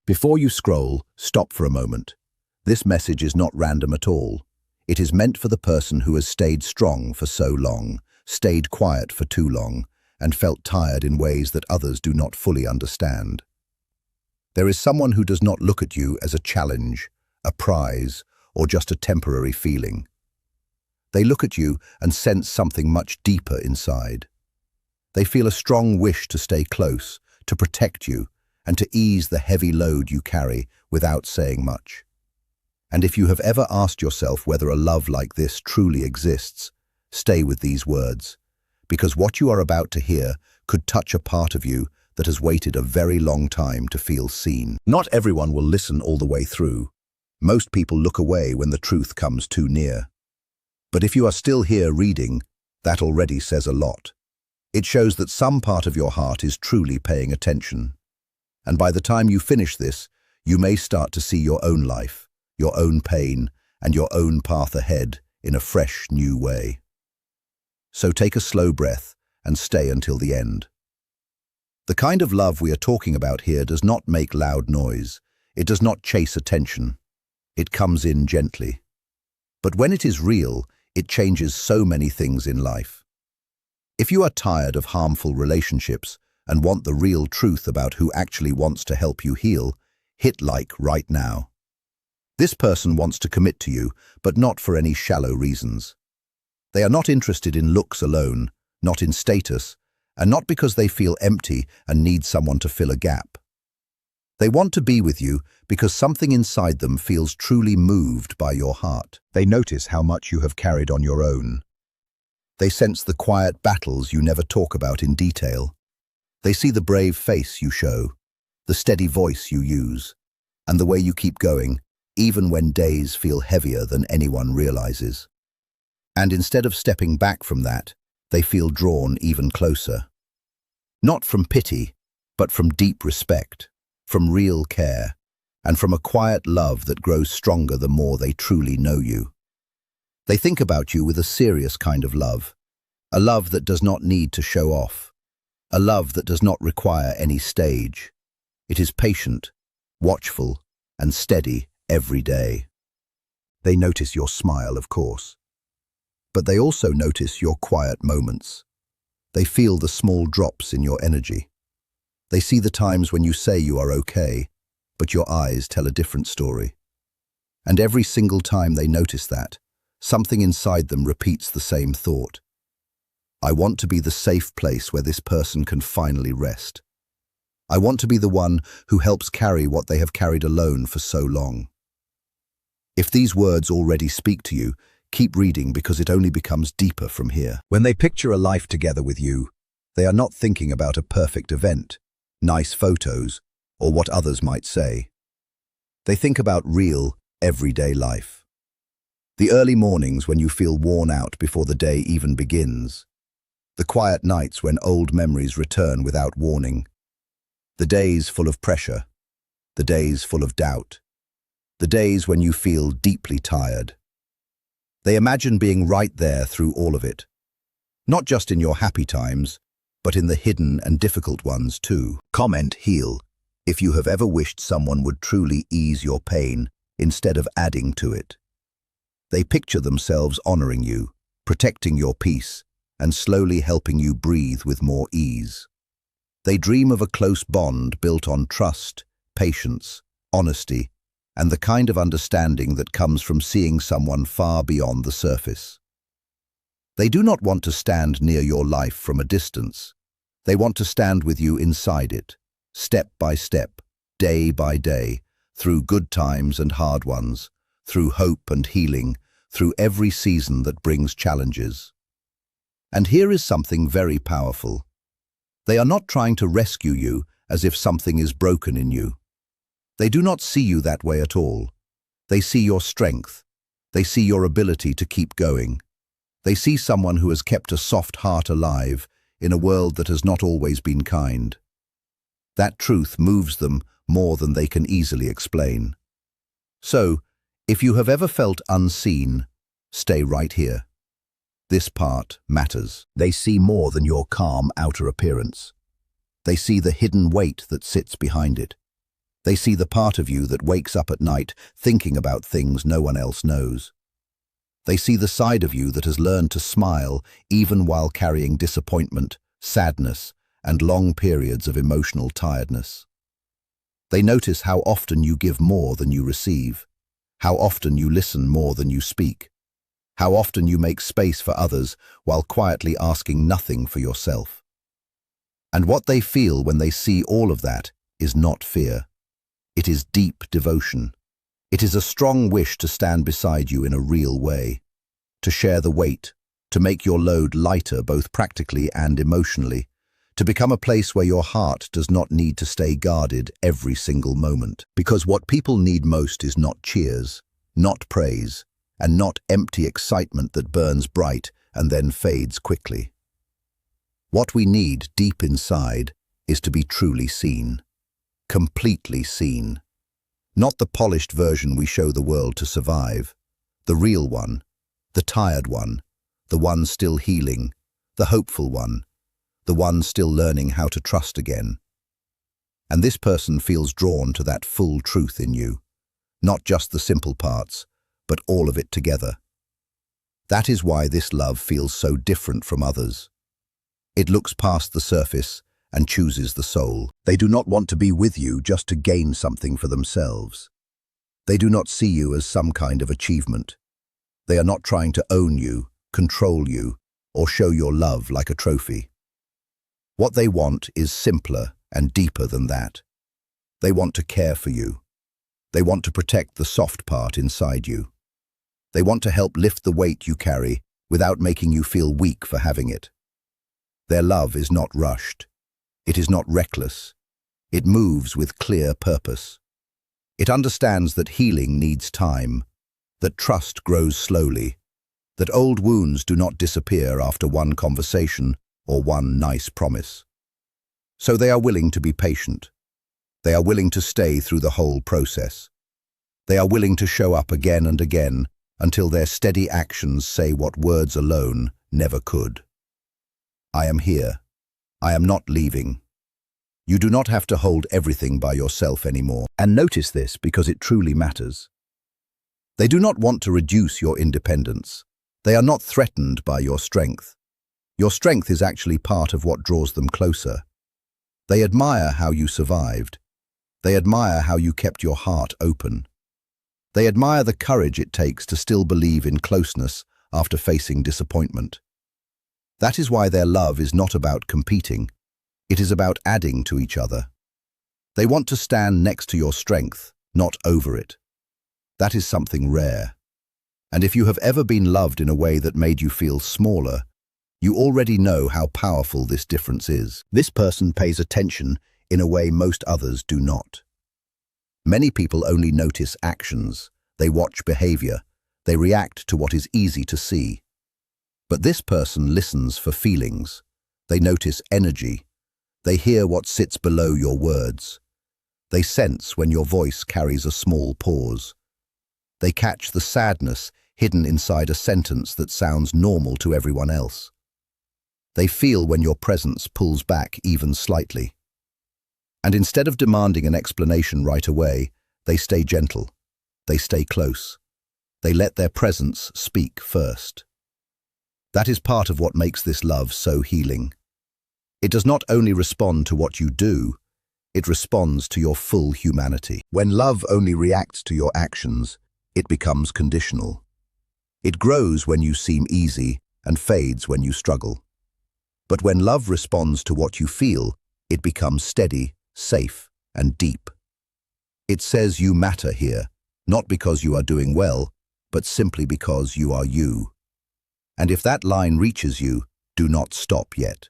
Before you scroll, stop for a moment. This message is not random at all. It is meant for the person who has stayed strong for so long, stayed quiet for too long, and felt tired in ways that others do not fully understand. There is someone who does not look at you as a challenge, a prize, or just a temporary feeling. They look at you and sense something much deeper inside. They feel a strong wish to stay close, to protect you, and to ease the heavy load you carry without saying much. And if you have ever asked yourself whether a love like this truly exists, stay with these words, because what you are about to hear could touch a part of you that has waited a very long time to feel seen. Not everyone will listen all the way through. Most people look away when the truth comes too near. But if you are still here reading, that already says a lot. It shows that some part of your heart is truly paying attention. And by the time you finish this, you may start to see your own life, your own pain, and your own path ahead in a fresh, new way. So take a slow breath and stay until the end. The kind of love we are talking about here does not make loud noise. It does not chase attention. It comes in gently. But when it is real, it changes so many things in life. If you are tired of harmful relationships and want the real truth about who actually wants to help you heal, hit like right now. This person wants to commit to you, but not for any shallow reasons. They are not interested in looks alone, not in status, and not because they feel empty and need someone to fill a gap. They want to be with you because something inside them feels truly moved by your heart. They notice how much you have carried on your own. They sense the quiet battles you never talk about in detail. They see the brave face you show, the steady voice you use, and the way you keep going, even when days feel heavier than anyone realizes. And instead of stepping back from that, they feel drawn even closer. Not from pity, but from deep respect, from real care, and from a quiet love that grows stronger the more they truly know you. They think about you with a serious kind of love, a love that does not need to show off, a love that does not require any stage. It is patient, watchful, and steady every day. They notice your smile, of course, but they also notice your quiet moments. They feel the small drops in your energy. They see the times when you say you are okay, but your eyes tell a different story. And every single time they notice that, something inside them repeats the same thought. I want to be the safe place where this person can finally rest. I want to be the one who helps carry what they have carried alone for so long. If these words already speak to you, keep reading because it only becomes deeper from here. When they picture a life together with you, they are not thinking about a perfect event, nice photos, or what others might say. They think about real, everyday life. The early mornings when you feel worn out before the day even begins. The quiet nights when old memories return without warning. The days full of pressure. The days full of doubt. The days when you feel deeply tired. They imagine being right there through all of it. Not just in your happy times, but in the hidden and difficult ones too. Comment heal if you have ever wished someone would truly ease your pain instead of adding to it. They picture themselves honoring you, protecting your peace, and slowly helping you breathe with more ease. They dream of a close bond built on trust, patience, honesty, and the kind of understanding that comes from seeing someone far beyond the surface. They do not want to stand near your life from a distance. They want to stand with you inside it, step by step, day by day, through good times and hard ones, through hope and healing, through every season that brings challenges. And here is something very powerful. They are not trying to rescue you as if something is broken in you. They do not see you that way at all. They see your strength. They see your ability to keep going. They see someone who has kept a soft heart alive in a world that has not always been kind. That truth moves them more than they can easily explain. So, if you have ever felt unseen, stay right here. This part matters. They see more than your calm outer appearance. They see the hidden weight that sits behind it. They see the part of you that wakes up at night thinking about things no one else knows. They see the side of you that has learned to smile even while carrying disappointment, sadness, and long periods of emotional tiredness. They notice how often you give more than you receive, how often you listen more than you speak, how often you make space for others while quietly asking nothing for yourself. And what they feel when they see all of that is not fear. It is deep devotion. It is a strong wish to stand beside you in a real way, to share the weight, to make your load lighter both practically and emotionally, to become a place where your heart does not need to stay guarded every single moment. Because what people need most is not cheers, not praise, and not empty excitement that burns bright and then fades quickly. What we need deep inside is to be truly seen, completely seen. Not the polished version we show the world to survive, the real one, the tired one, the one still healing, the hopeful one, the one still learning how to trust again. And this person feels drawn to that full truth in you, not just the simple parts, but all of it together. That is why this love feels so different from others. It looks past the surface and chooses the soul. They do not want to be with you just to gain something for themselves. They do not see you as some kind of achievement. They are not trying to own you, control you, or show your love like a trophy. What they want is simpler and deeper than that. They want to care for you. They want to protect the soft part inside you. They want to help lift the weight you carry without making you feel weak for having it. Their love is not rushed. It is not reckless. It moves with clear purpose. It understands that healing needs time, that trust grows slowly, that old wounds do not disappear after one conversation or one nice promise. So they are willing to be patient. They are willing to stay through the whole process. They are willing to show up again and again until their steady actions say what words alone never could. I am here. I am not leaving. You do not have to hold everything by yourself anymore. And notice this because it truly matters. They do not want to reduce your independence. They are not threatened by your strength. Your strength is actually part of what draws them closer. They admire how you survived. They admire how you kept your heart open. They admire the courage it takes to still believe in closeness after facing disappointment. That is why their love is not about competing. It is about adding to each other. They want to stand next to your strength, not over it. That is something rare. And if you have ever been loved in a way that made you feel smaller, you already know how powerful this difference is. This person pays attention in a way most others do not. Many people only notice actions. They watch behavior. They react to what is easy to see. But this person listens for feelings. They notice energy. They hear what sits below your words. They sense when your voice carries a small pause. They catch the sadness hidden inside a sentence that sounds normal to everyone else. They feel when your presence pulls back even slightly. And instead of demanding an explanation right away, they stay gentle. They stay close. They let their presence speak first. That is part of what makes this love so healing. It does not only respond to what you do, it responds to your full humanity. When love only reacts to your actions, it becomes conditional. It grows when you seem easy and fades when you struggle. But when love responds to what you feel, it becomes steady, safe, and deep. It says you matter here, not because you are doing well, but simply because you are you. And if that line reaches you, do not stop yet.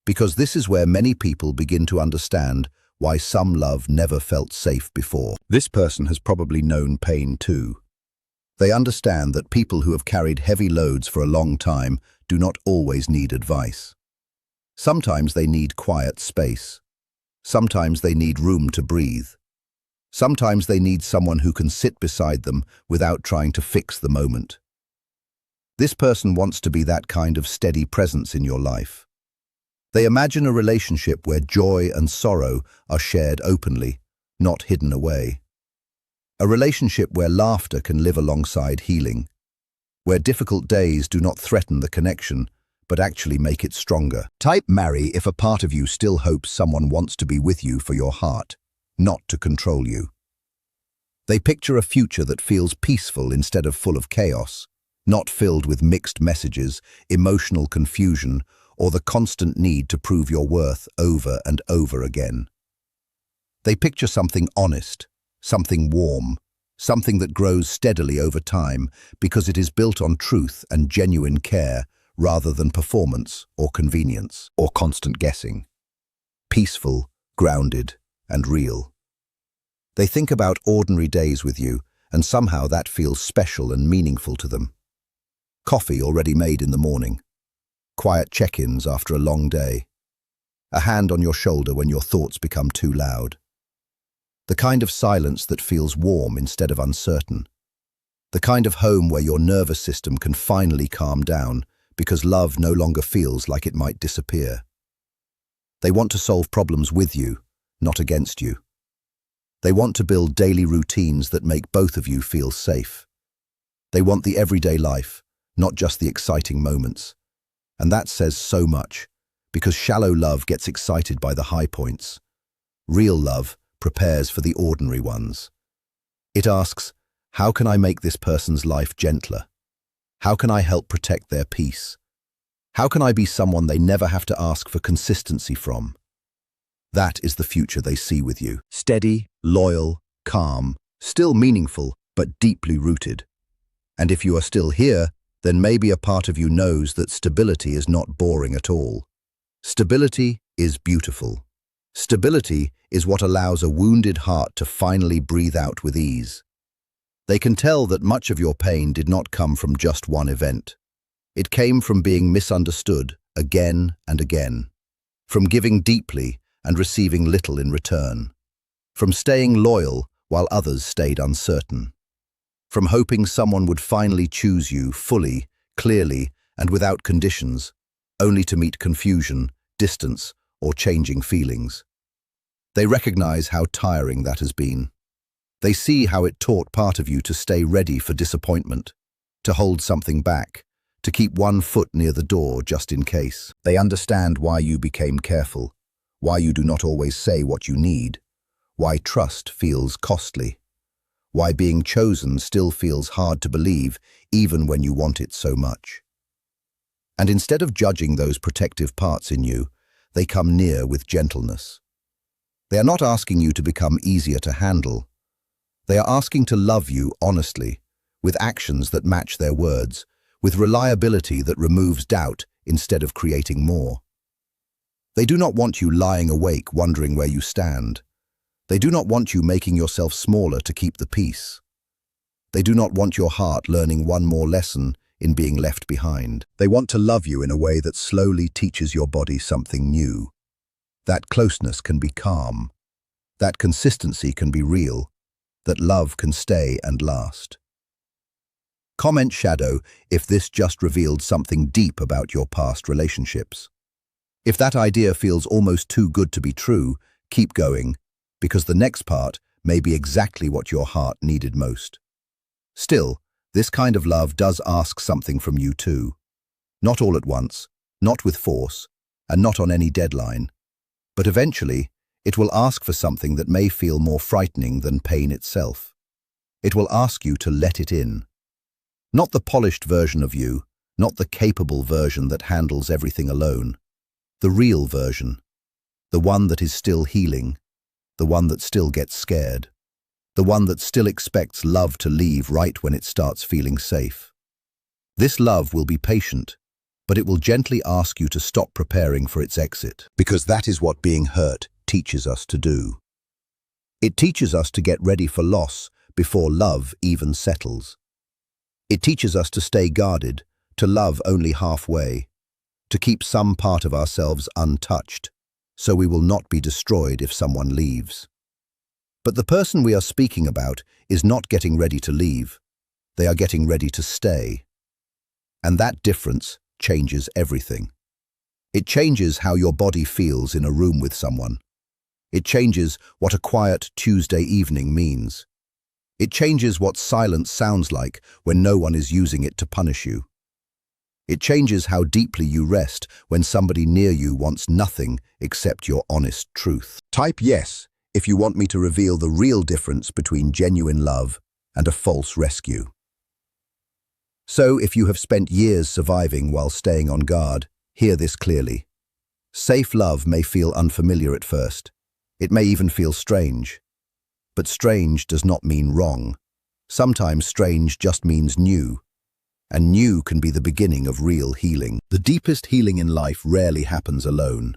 Because this is where many people begin to understand why some love never felt safe before. This person has probably known pain too. They understand that people who have carried heavy loads for a long time do not always need advice. Sometimes they need quiet space. Sometimes they need room to breathe. Sometimes they need someone who can sit beside them without trying to fix the moment. This person wants to be that kind of steady presence in your life. They imagine a relationship where joy and sorrow are shared openly, not hidden away. A relationship where laughter can live alongside healing, where difficult days do not threaten the connection, but actually make it stronger. Type marry if a part of you still hopes someone wants to be with you for your heart, not to control you. They picture a future that feels peaceful instead of full of chaos, not filled with mixed messages, emotional confusion, or the constant need to prove your worth over and over again. They picture something honest, something warm, something that grows steadily over time because it is built on truth and genuine care rather than performance or convenience or constant guessing. Peaceful, grounded, and real. They think about ordinary days with you, and somehow that feels special and meaningful to them. Coffee already made in the morning. Quiet check-ins after a long day. A hand on your shoulder when your thoughts become too loud. The kind of silence that feels warm instead of uncertain. The kind of home where your nervous system can finally calm down because love no longer feels like it might disappear. They want to solve problems with you, not against you. They want to build daily routines that make both of you feel safe. They want the everyday life, not just the exciting moments. And that says so much, because shallow love gets excited by the high points. Real love prepares for the ordinary ones. It asks, how can I make this person's life gentler? How can I help protect their peace? How can I be someone they never have to ask for consistency from? That is the future they see with you. Steady, loyal, calm, still meaningful, but deeply rooted. And if you are still here, then maybe a part of you knows that stability is not boring at all. Stability is beautiful. Stability is what allows a wounded heart to finally breathe out with ease. They can tell that much of your pain did not come from just one event. It came from being misunderstood again and again, from giving deeply and receiving little in return, from staying loyal while others stayed uncertain, from hoping someone would finally choose you fully, clearly, and without conditions, only to meet confusion, distance, or changing feelings. They recognize how tiring that has been. They see how it taught part of you to stay ready for disappointment, to hold something back, to keep one foot near the door just in case. They understand why you became careful, why you do not always say what you need, why trust feels costly, why being chosen still feels hard to believe even when you want it so much. And instead of judging those protective parts in you, they come near with gentleness. They are not asking you to become easier to handle. They are asking to love you honestly, with actions that match their words, with reliability that removes doubt instead of creating more. They do not want you lying awake wondering where you stand. They do not want you making yourself smaller to keep the peace. They do not want your heart learning one more lesson in being left behind. They want to love you in a way that slowly teaches your body something new. That closeness can be calm. That consistency can be real. That love can stay and last. Comment shadow if this just revealed something deep about your past relationships. If that idea feels almost too good to be true, keep going, because the next part may be exactly what your heart needed most. Still, this kind of love does ask something from you too. Not all at once, not with force, and not on any deadline. But eventually, it will ask for something that may feel more frightening than pain itself. It will ask you to let it in. Not the polished version of you, not the capable version that handles everything alone. The real version. The one that is still healing. The one that still gets scared. The one that still expects love to leave right when it starts feeling safe. This love will be patient, but it will gently ask you to stop preparing for its exit, because that is what being hurt teaches us to do. It teaches us to get ready for loss before love even settles. It teaches us to stay guarded, to love only halfway, to keep some part of ourselves untouched, so we will not be destroyed if someone leaves. But the person we are speaking about is not getting ready to leave. They are getting ready to stay. And that difference changes everything. It changes how your body feels in a room with someone. It changes what a quiet Tuesday evening means. It changes what silence sounds like when no one is using it to punish you. It changes how deeply you rest when somebody near you wants nothing except your honest truth. Type yes if you want me to reveal the real difference between genuine love and a false rescue. So, if you have spent years surviving while staying on guard, hear this clearly. Safe love may feel unfamiliar at first. It may even feel strange. But strange does not mean wrong. Sometimes strange just means new. And new can be the beginning of real healing. The deepest healing in life rarely happens alone.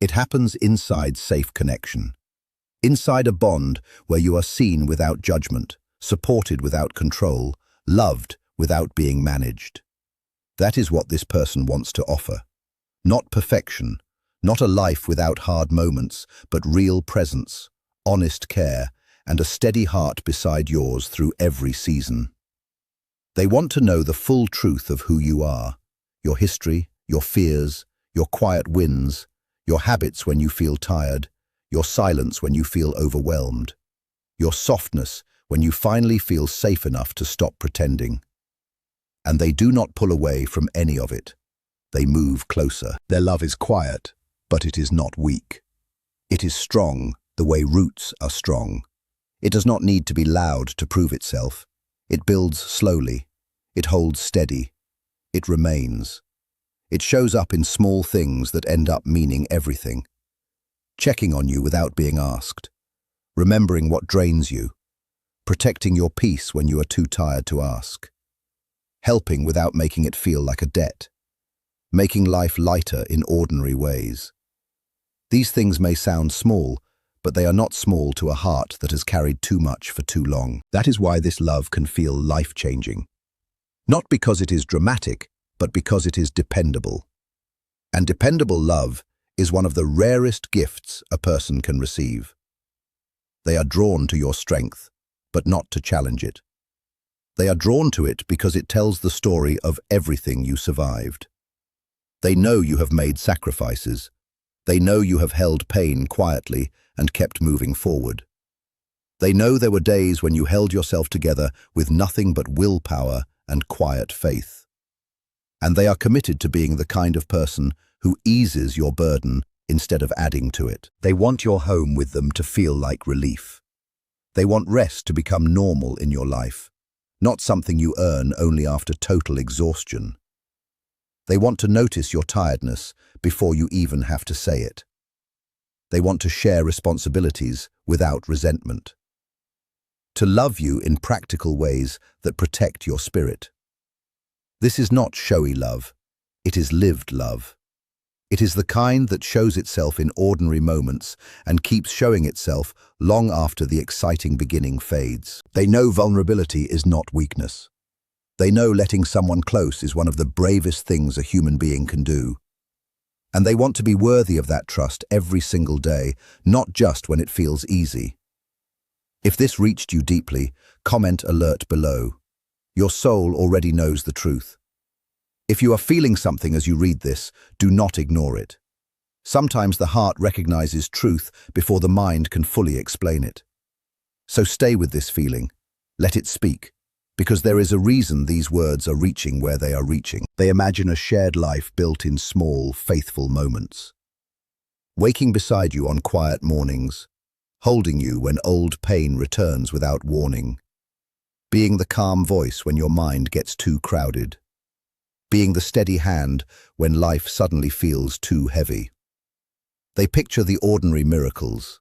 It happens inside safe connection. Inside a bond where you are seen without judgment, supported without control, loved without being managed. That is what this person wants to offer. Not perfection, not a life without hard moments, but real presence, honest care, and a steady heart beside yours through every season. They want to know the full truth of who you are, your history, your fears, your quiet wins, your habits when you feel tired, your silence when you feel overwhelmed, your softness when you finally feel safe enough to stop pretending. And they do not pull away from any of it. They move closer. Their love is quiet, but it is not weak. It is strong the way roots are strong. It does not need to be loud to prove itself. It builds slowly. It holds steady. It remains. It shows up in small things that end up meaning everything. Checking on you without being asked. Remembering what drains you. Protecting your peace when you are too tired to ask. Helping without making it feel like a debt. Making life lighter in ordinary ways. These things may sound small, but they are not small to a heart that has carried too much for too long. That is why this love can feel life-changing. Not because it is dramatic, but because it is dependable. And dependable love is one of the rarest gifts a person can receive. They are drawn to your strength, but not to challenge it. They are drawn to it because it tells the story of everything you survived. They know you have made sacrifices. They know you have held pain quietly and kept moving forward. They know there were days when you held yourself together with nothing but willpower and quiet faith. And they are committed to being the kind of person who eases your burden instead of adding to it. They want your home with them to feel like relief. They want rest to become normal in your life, not something you earn only after total exhaustion. They want to notice your tiredness before you even have to say it. They want to share responsibilities without resentment. To love you in practical ways that protect your spirit. This is not showy love. It is lived love. It is the kind that shows itself in ordinary moments and keeps showing itself long after the exciting beginning fades. They know vulnerability is not weakness. They know letting someone close is one of the bravest things a human being can do. And they want to be worthy of that trust every single day, not just when it feels easy. If this reached you deeply, comment alert below. Your soul already knows the truth. If you are feeling something as you read this, do not ignore it. Sometimes the heart recognizes truth before the mind can fully explain it. So stay with this feeling. Let it speak. Because there is a reason these words are reaching where they are reaching. They imagine a shared life built in small, faithful moments. Waking beside you on quiet mornings, holding you when old pain returns without warning, being the calm voice when your mind gets too crowded, being the steady hand when life suddenly feels too heavy. They picture the ordinary miracles,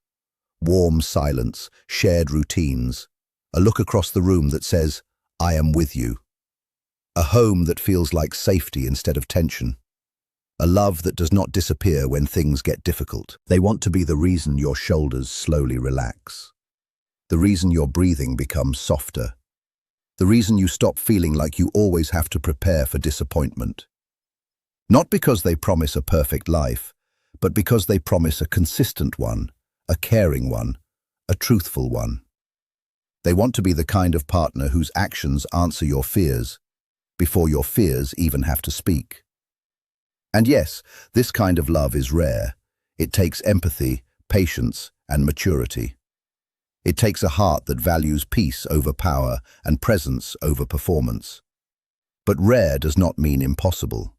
warm silence, shared routines, a look across the room that says, I am with you. A home that feels like safety instead of tension. A love that does not disappear when things get difficult. They want to be the reason your shoulders slowly relax. The reason your breathing becomes softer. The reason you stop feeling like you always have to prepare for disappointment. Not because they promise a perfect life, but because they promise a consistent one, a caring one, a truthful one. They want to be the kind of partner whose actions answer your fears before your fears even have to speak. And yes, this kind of love is rare. It takes empathy, patience, and maturity. It takes a heart that values peace over power and presence over performance. But rare does not mean impossible.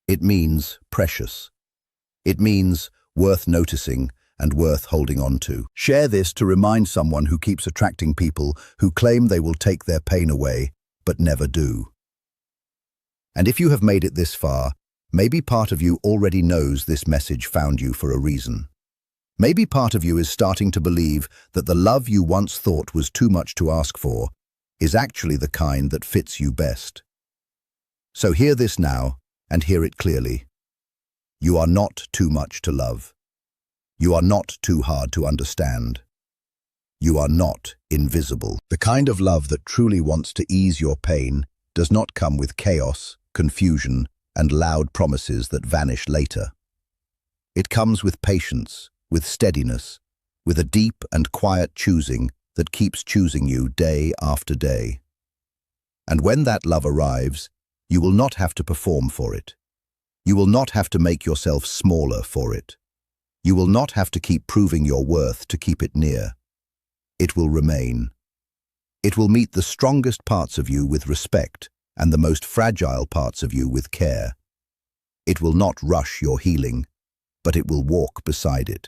It means precious. It means worth noticing and worth holding on to. Share this to remind someone who keeps attracting people who claim they will take their pain away, but never do. And if you have made it this far, maybe part of you already knows this message found you for a reason. Maybe part of you is starting to believe that the love you once thought was too much to ask for is actually the kind that fits you best. So hear this now, and hear it clearly. You are not too much to love. You are not too hard to understand. You are not invisible. The kind of love that truly wants to ease your pain does not come with chaos, confusion, and loud promises that vanish later. It comes with patience, with steadiness, with a deep and quiet choosing that keeps choosing you day after day. And when that love arrives, you will not have to perform for it. You will not have to make yourself smaller for it. You will not have to keep proving your worth to keep it near. It will remain. It will meet the strongest parts of you with respect and the most fragile parts of you with care. It will not rush your healing, but it will walk beside it.